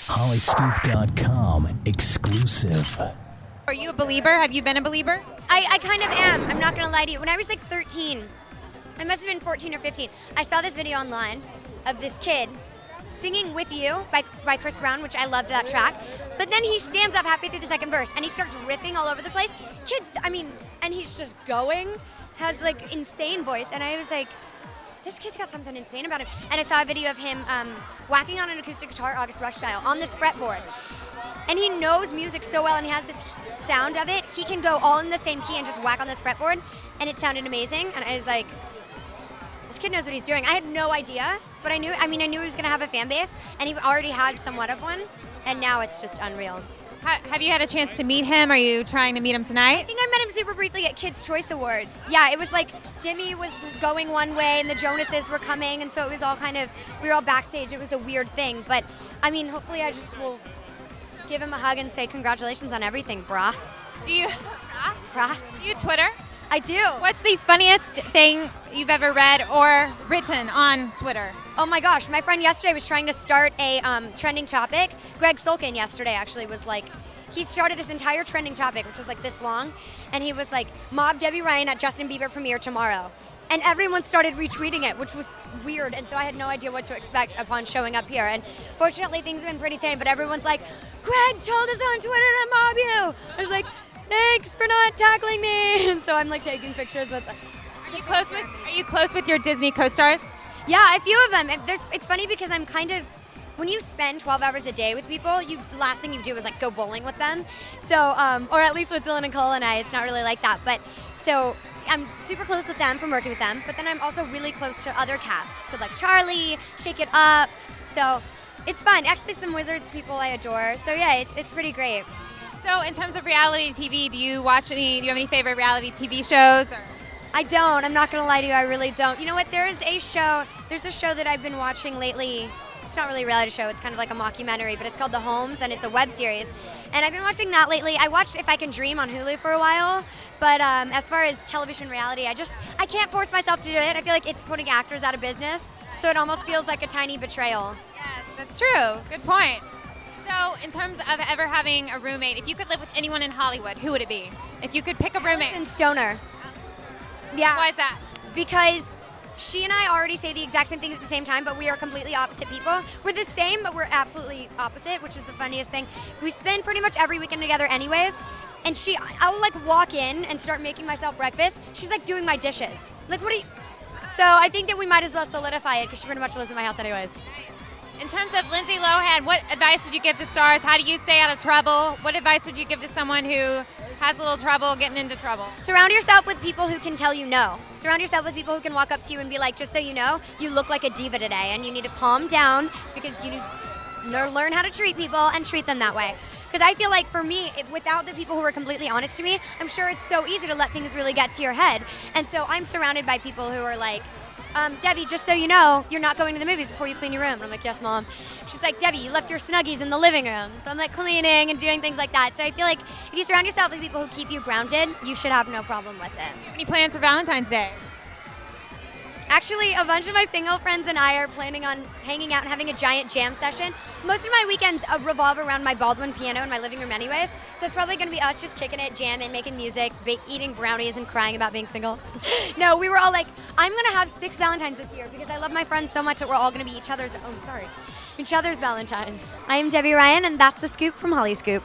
Hollyscoop.com exclusive. Are you a believer? Have you been a believer? I kind of am. I'm not going to lie to you. When I was like 13, I must have been 14 or 15, I saw this video online of this kid singing With You by Chris Brown, which I loved that track. But then he stands up halfway through the second verse and he starts riffing all over the place. And he's just going, has like insane voice. And I was like, this kid's got something insane about him. And I saw a video of him whacking on an acoustic guitar, August Rush style, on this fretboard. And he knows music so well and he has this sound of it. He can go all in the same key and just whack on this fretboard. And it sounded amazing. And I was like, this kid knows what he's doing. I had no idea, but I knew he was gonna have a fan base, and he already had somewhat of one, and now it's just unreal. Have you had a chance to meet him? Are you trying to meet him tonight? I think I met him super briefly at Kids' Choice Awards. Yeah, it was like Debby was going one way and the Jonases were coming, and so it was all we were all backstage. It was a weird thing, but I mean, hopefully I just will give him a hug and say congratulations on everything, brah. Do you Twitter? I do. What's the funniest thing you've ever read or written on Twitter? Oh my gosh, my friend yesterday was trying to start a trending topic. Greg Sulkin yesterday actually was like, he started this entire trending topic, which was like this long, and he was like, mob Debby Ryan at Justin Bieber premiere tomorrow. And everyone started retweeting it, which was weird, and so I had no idea what to expect upon showing up here. And fortunately, things have been pretty tame, but everyone's like, Greg told us on Twitter to mob you. I was like, thanks for not tackling me. And so I'm like taking pictures with. Are you close with your Disney co-stars? Yeah, a few of them. It's funny because I'm when you spend 12 hours a day with people, the last thing you do is like go bowling with them. So, or at least with Dylan and Cole and I, it's not really like that. But so I'm super close with them from working with them. But then I'm also really close to other casts, like Charlie, Shake It Up. So it's fun. Actually, some Wizards people I adore. So yeah, it's pretty great. So in terms of reality TV, do you have any favorite reality TV shows? Or? I don't. I'm not going to lie to you. I really don't. You know what? There's a show that I've been watching lately. It's not really a reality show. It's kind of like a mockumentary, but it's called The Homes, and it's a web series. And I've been watching that lately. I watched If I Can Dream on Hulu for a while, but as far as television reality, I can't force myself to do it. I feel like it's putting actors out of business, so it almost feels like a tiny betrayal. Yes, that's true. Good point. So, in terms of ever having a roommate, if you could live with anyone in Hollywood, who would it be? If you could pick a roommate. Allison Stoner. Yeah. Why is that? Because she and I already say the exact same thing at the same time, but we are completely opposite people. We're the same, but we're absolutely opposite, which is the funniest thing. We spend pretty much every weekend together anyways, and I'll like walk in and start making myself breakfast. She's like doing my dishes. Like, So I think that we might as well solidify it because she pretty much lives in my house anyways. In terms of Lindsay Lohan, what advice would you give to stars? How do you stay out of trouble? What advice would you give to someone who has a little trouble getting into trouble? Surround yourself with people who can tell you no. Surround yourself with people who can walk up to you and be like, just so you know, you look like a diva today and you need to calm down because you need to learn how to treat people and treat them that way. Because I feel like for me, without the people who are completely honest to me, I'm sure it's so easy to let things really get to your head. And so I'm surrounded by people who are like, Debby, just so you know, you're not going to the movies before you clean your room. And I'm like, yes, Mom. She's like, Debby, you left your Snuggies in the living room. So I'm like cleaning and doing things like that. So I feel like if you surround yourself with people who keep you grounded, you should have no problem with it. Do you have any plans for Valentine's Day? Actually, a bunch of my single friends and I are planning on hanging out and having a giant jam session. Most of my weekends revolve around my Baldwin piano in my living room anyways, so it's probably going to be us just kicking it, jamming, making music, eating brownies, and crying about being single. No, we were all like, I'm going to have 6 Valentines this year because I love my friends so much that we're all going to be each other's Valentines. I am Debby Ryan, and that's the scoop from Hollyscoop.